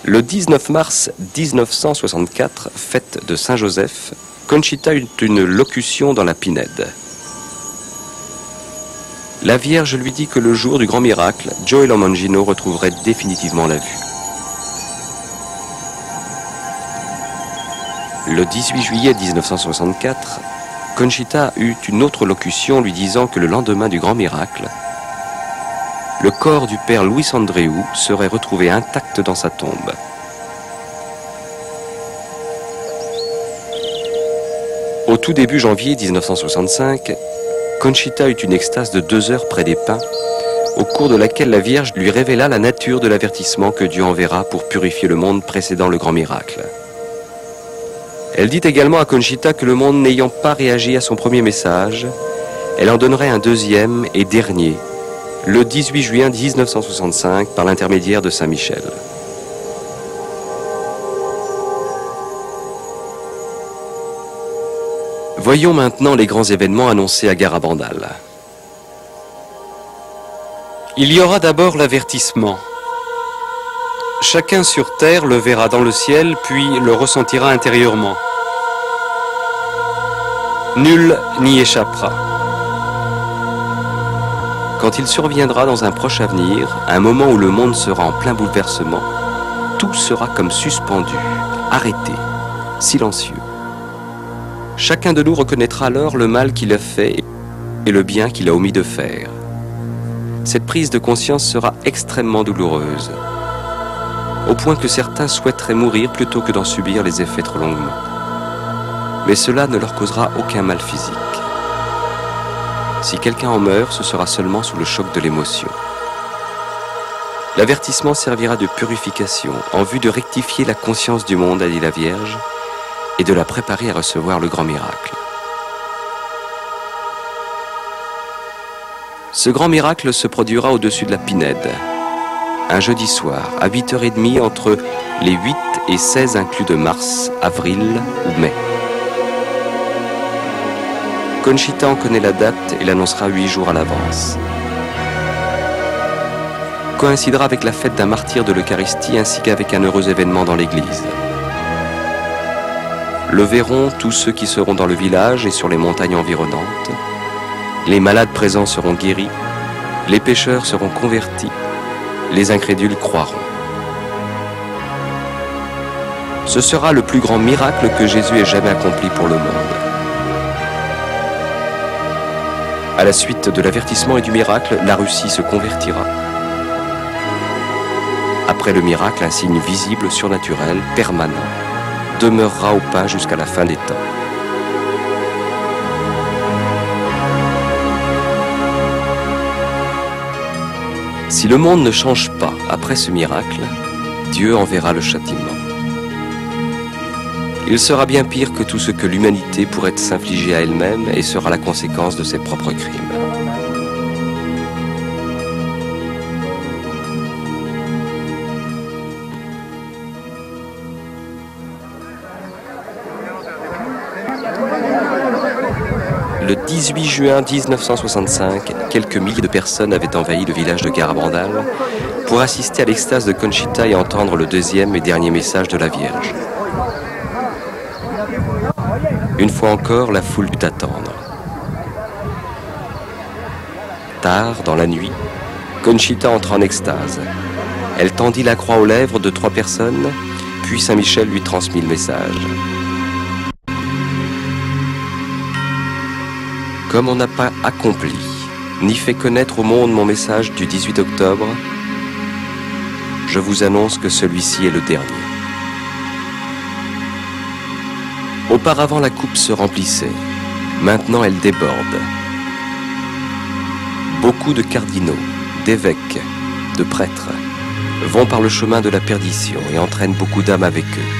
Le 19 mars 1964, fête de Saint-Joseph, Conchita eut une locution dans la Pinède. La Vierge lui dit que le jour du grand miracle, Joey Lomangino retrouverait définitivement la vue. Le 18 juillet 1964, Conchita eut une autre locution lui disant que le lendemain du grand miracle, le corps du père Luis Andreu serait retrouvé intact dans sa tombe. Au tout début janvier 1965, Conchita eut une extase de 2 heures près des pins, au cours de laquelle la Vierge lui révéla la nature de l'avertissement que Dieu enverra pour purifier le monde précédant le grand miracle. Elle dit également à Conchita que le monde n'ayant pas réagi à son premier message, elle en donnerait un deuxième et dernier, le 18 juin 1965, par l'intermédiaire de Saint Michel. Voyons maintenant les grands événements annoncés à Garabandal. Il y aura d'abord l'avertissement. Chacun sur terre le verra dans le ciel, puis le ressentira intérieurement. Nul n'y échappera. Quand il surviendra dans un proche avenir, un moment où le monde sera en plein bouleversement, tout sera comme suspendu, arrêté, silencieux. Chacun de nous reconnaîtra alors le mal qu'il a fait et le bien qu'il a omis de faire. Cette prise de conscience sera extrêmement douloureuse, au point que certains souhaiteraient mourir plutôt que d'en subir les effets trop longuement. Mais cela ne leur causera aucun mal physique. Si quelqu'un en meurt, ce sera seulement sous le choc de l'émotion. L'avertissement servira de purification en vue de rectifier la conscience du monde, a dit la Vierge, et de la préparer à recevoir le grand miracle. Ce grand miracle se produira au-dessus de la Pinède, un jeudi soir, à 8h30 entre les 8 et 16 inclus de mars, avril ou mai. Conchita en connaît la date et l'annoncera 8 jours à l'avance. Coïncidera avec la fête d'un martyr de l'Eucharistie ainsi qu'avec un heureux événement dans l'église. Le verront tous ceux qui seront dans le village et sur les montagnes environnantes. Les malades présents seront guéris, les pécheurs seront convertis, les incrédules croiront. Ce sera le plus grand miracle que Jésus ait jamais accompli pour le monde. À la suite de l'avertissement et du miracle, la Russie se convertira. Après le miracle, un signe visible, surnaturel, permanent, demeurera au pas jusqu'à la fin des temps. Si le monde ne change pas après ce miracle, Dieu enverra le châtiment. Il sera bien pire que tout ce que l'humanité pourrait s'infliger à elle-même et sera la conséquence de ses propres crimes. Le 18 juin 1965, quelques milliers de personnes avaient envahi le village de Garabandal pour assister à l'extase de Conchita et entendre le deuxième et dernier message de la Vierge. Une fois encore, la foule dut attendre. Tard, dans la nuit, Conchita entra en extase. Elle tendit la croix aux lèvres de 3 personnes, puis Saint Michel lui transmit le message. Comme on n'a pas accompli, ni fait connaître au monde mon message du 18 octobre, je vous annonce que celui-ci est le dernier. Auparavant, la coupe se remplissait. Maintenant, elle déborde. Beaucoup de cardinaux, d'évêques, de prêtres vont par le chemin de la perdition et entraînent beaucoup d'âmes avec eux.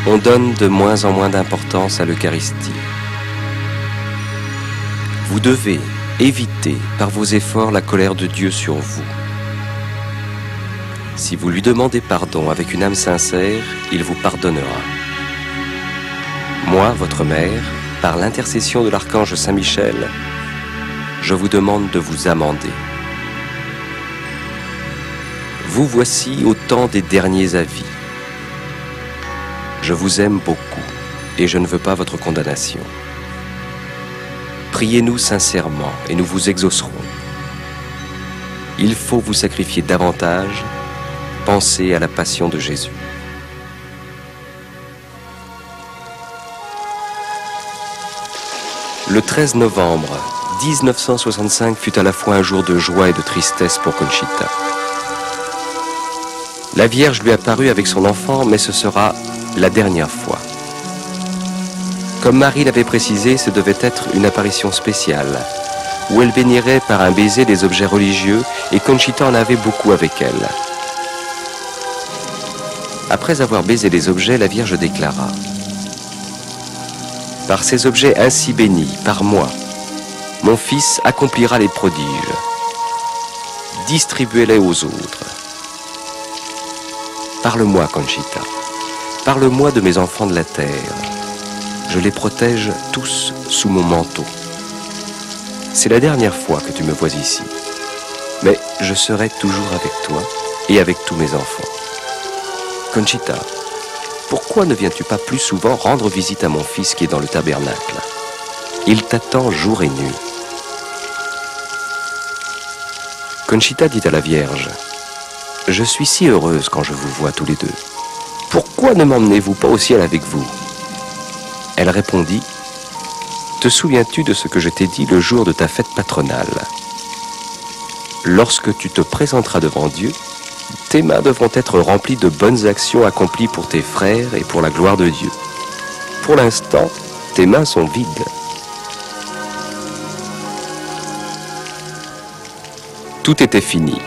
On donne de moins en moins d'importance à l'Eucharistie. Vous devez éviter par vos efforts la colère de Dieu sur vous. Si vous lui demandez pardon avec une âme sincère, il vous pardonnera. Moi, votre mère, par l'intercession de l'archange Saint Michel, je vous demande de vous amender. Vous voici au temps des derniers avis. Je vous aime beaucoup et je ne veux pas votre condamnation. Priez-nous sincèrement et nous vous exaucerons. Il faut vous sacrifier davantage. Pensez à la passion de Jésus. Le 13 novembre 1965 fut à la fois un jour de joie et de tristesse pour Conchita. La Vierge lui apparut avec son enfant, mais ce sera la dernière fois. Comme Marie l'avait précisé, ce devait être une apparition spéciale, où elle bénirait par un baiser des objets religieux, et Conchita en avait beaucoup avec elle. Après avoir baisé les objets, la Vierge déclara: « Par ces objets ainsi bénis, par moi, mon fils accomplira les prodiges. Distribuez-les aux autres. Parle-moi, Conchita. Parle-moi de mes enfants de la terre. je les protège tous sous mon manteau. C'est la dernière fois que tu me vois ici. Mais je serai toujours avec toi et avec tous mes enfants. Conchita, pourquoi ne viens-tu pas plus souvent rendre visite à mon fils qui est dans le tabernacle? Il t'attend jour et nuit. Conchita dit à la Vierge, « Je suis si heureuse quand je vous vois tous les deux. Pourquoi ne m'emmenez-vous pas au ciel avec vous ?» Elle répondit, « Te souviens-tu de ce que je t'ai dit le jour de ta fête patronale? Lorsque tu te présenteras devant Dieu, tes mains devront être remplies de bonnes actions accomplies pour tes frères et pour la gloire de Dieu. Pour l'instant, tes mains sont vides. » Tout était fini.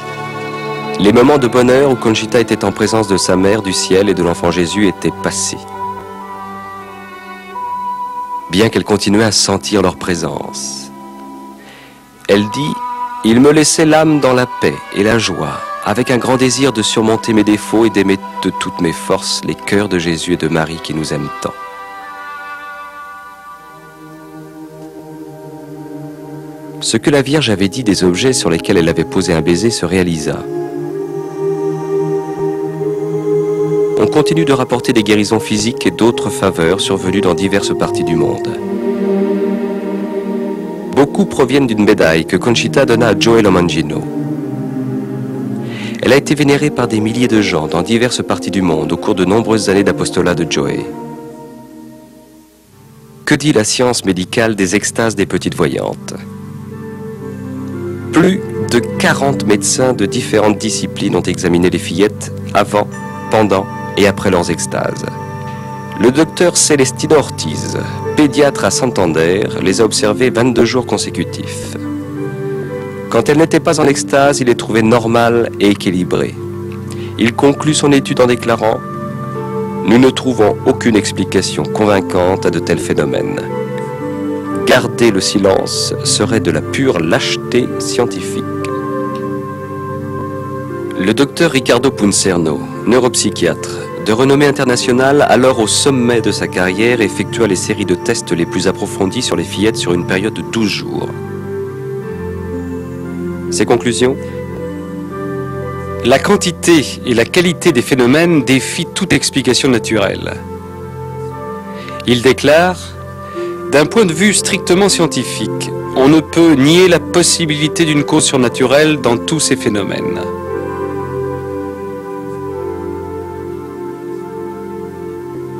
Les moments de bonheur où Conchita était en présence de sa mère du ciel et de l'enfant Jésus étaient passés. Bien qu'elle continuait à sentir leur présence. Elle dit, « Il me laissait l'âme dans la paix et la joie, avec un grand désir de surmonter mes défauts et d'aimer de toutes mes forces les cœurs de Jésus et de Marie qui nous aiment tant. » Ce que la Vierge avait dit des objets sur lesquels elle avait posé un baiser se réalisa. On continue de rapporter des guérisons physiques et d'autres faveurs survenues dans diverses parties du monde. Beaucoup proviennent d'une médaille que Conchita donna à Joe Lomangino. Elle a été vénérée par des milliers de gens dans diverses parties du monde au cours de nombreuses années d'apostolat de Joe. Que dit la science médicale des extases des petites voyantes? Plus de 40 médecins de différentes disciplines ont examiné les fillettes avant, pendant et après leurs extases. Le docteur Celestino Ortiz, pédiatre à Santander, les a observées 22 jours consécutifs. Quand elles n'étaient pas en extase, il les trouvait normales et équilibrées. Il conclut son étude en déclarant « Nous ne trouvons aucune explication convaincante à de tels phénomènes. Garder le silence serait de la pure lâcheté scientifique. » Le docteur Ricardo Puncerno, neuropsychiatre, de renommée internationale, alors au sommet de sa carrière, effectua les séries de tests les plus approfondis sur les fillettes sur une période de 12 jours. Ses conclusions? La quantité et la qualité des phénomènes défient toute explication naturelle. Il déclare: d'un point de vue strictement scientifique, on ne peut nier la possibilité d'une cause surnaturelle dans tous ces phénomènes.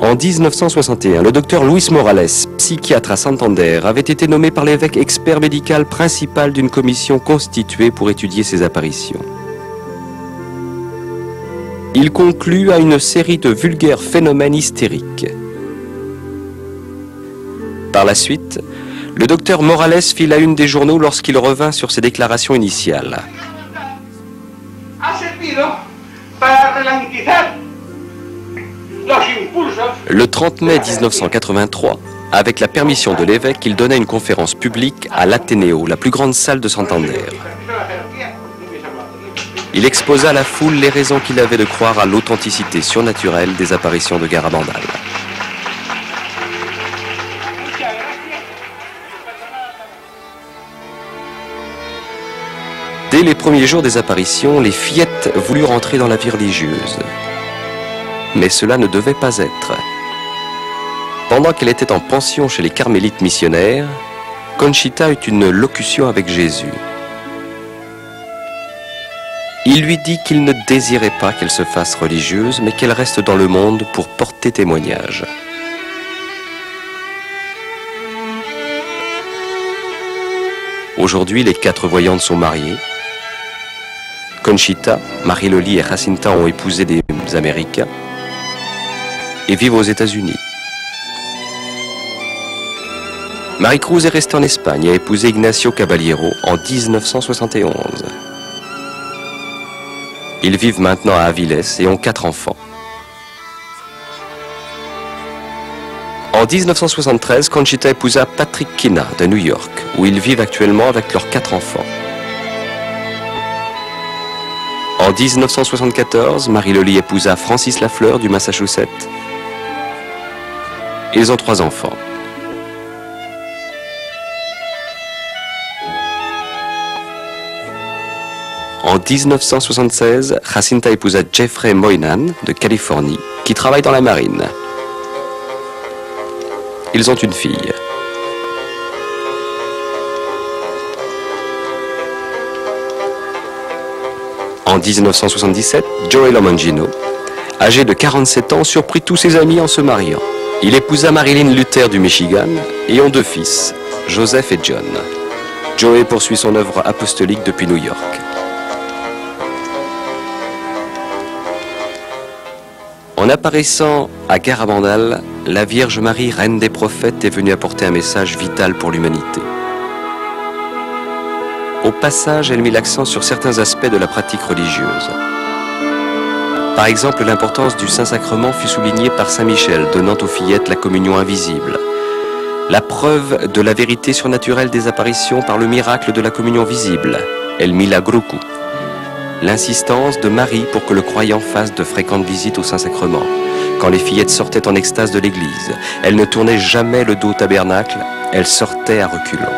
En 1961, le docteur Luis Morales, psychiatre à Santander, avait été nommé par l'évêque expert médical principal d'une commission constituée pour étudier ces apparitions. Il conclut à une série de vulgaires phénomènes hystériques. Par la suite, le docteur Morales fit la une des journaux lorsqu'il revint sur ses déclarations initiales. Le 30 mai 1983, avec la permission de l'évêque, il donna une conférence publique à l'Athénéo, la plus grande salle de Santander. Il exposa à la foule les raisons qu'il avait de croire à l'authenticité surnaturelle des apparitions de Garabandal. Dès les premiers jours des apparitions, les fillettes voulurent entrer dans la vie religieuse. Mais cela ne devait pas être. Pendant qu'elle était en pension chez les carmélites missionnaires, Conchita eut une locution avec Jésus. Il lui dit qu'il ne désirait pas qu'elle se fasse religieuse, mais qu'elle reste dans le monde pour porter témoignage. Aujourd'hui, les 4 voyantes sont mariées. Conchita, Marie-Loli et Jacinta ont épousé des Américains et vivent aux États-Unis. Marie-Cruz est restée en Espagne et a épousé Ignacio Caballero en 1971. Ils vivent maintenant à Avilés et ont 4 enfants. En 1973, Conchita épousa Patrick Kina de New York, où ils vivent actuellement avec leurs 4 enfants. En 1974, Marie-Loli épousa Francis Lafleur du Massachusetts. Ils ont 3 enfants. En 1976, Jacinta épousa Jeffrey Moynan de Californie, qui travaille dans la marine. Ils ont une fille. En 1977, Joey Lomangino, âgé de 47 ans, surprit tous ses amis en se mariant. Il épousa Marilyn Luther du Michigan et ont 2 fils, Joseph et John. Joey poursuit son œuvre apostolique depuis New York. En apparaissant à Garabandal, la Vierge Marie, reine des prophètes, est venue apporter un message vital pour l'humanité. Au passage, elle mit l'accent sur certains aspects de la pratique religieuse. Par exemple, l'importance du Saint-Sacrement fut soulignée par Saint Michel, donnant aux fillettes la communion invisible. La preuve de la vérité surnaturelle des apparitions par le miracle de la communion visible, El Milagruku. L'insistance de Marie pour que le croyant fasse de fréquentes visites au Saint-Sacrement. Quand les fillettes sortaient en extase de l'église, elles ne tournaient jamais le dos au tabernacle, elles sortaient à reculons.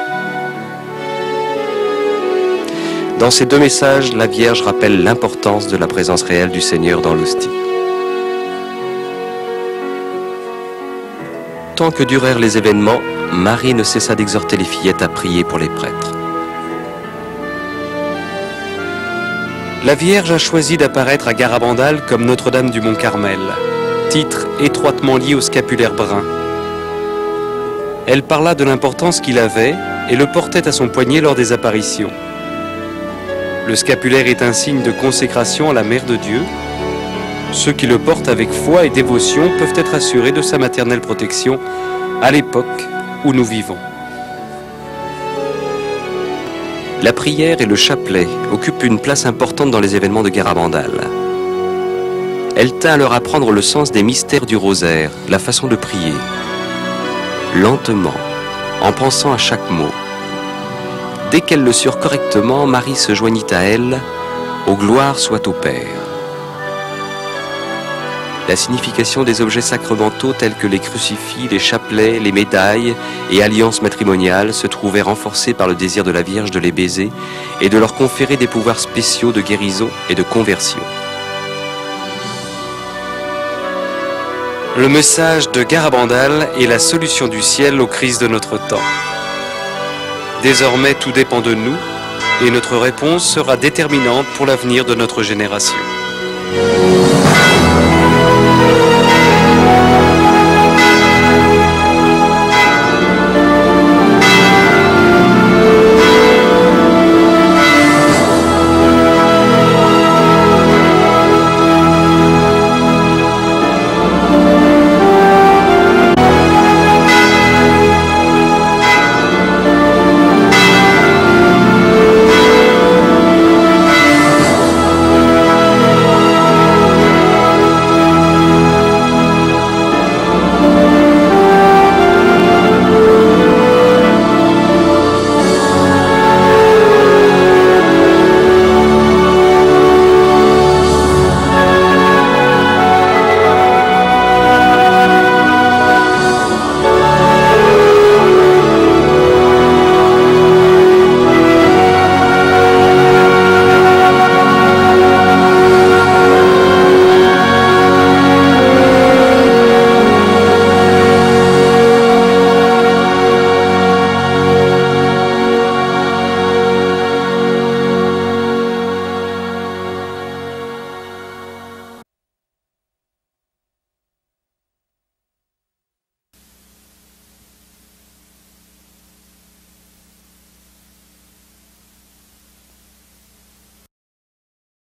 Dans ces 2 messages, la Vierge rappelle l'importance de la présence réelle du Seigneur dans l'hostie. Tant que durèrent les événements, Marie ne cessa d'exhorter les fillettes à prier pour les prêtres. La Vierge a choisi d'apparaître à Garabandal comme Notre-Dame du Mont-Carmel, titre étroitement lié au scapulaire brun. Elle parla de l'importance qu'il avait et le portait à son poignet lors des apparitions. Le scapulaire est un signe de consécration à la Mère de Dieu. Ceux qui le portent avec foi et dévotion peuvent être assurés de sa maternelle protection à l'époque où nous vivons. La prière et le chapelet occupent une place importante dans les événements de Garabandal. Elle tint à leur apprendre le sens des mystères du rosaire, la façon de prier, lentement, en pensant à chaque mot. Dès qu'elle le surent correctement, Marie se joignit à elle, « Ô gloire soit au Père ». La signification des objets sacramentaux tels que les crucifix, les chapelets, les médailles et alliances matrimoniales se trouvait renforcée par le désir de la Vierge de les baiser et de leur conférer des pouvoirs spéciaux de guérison et de conversion. Le message de Garabandal est la solution du ciel aux crises de notre temps. Désormais, tout dépend de nous et notre réponse sera déterminante pour l'avenir de notre génération.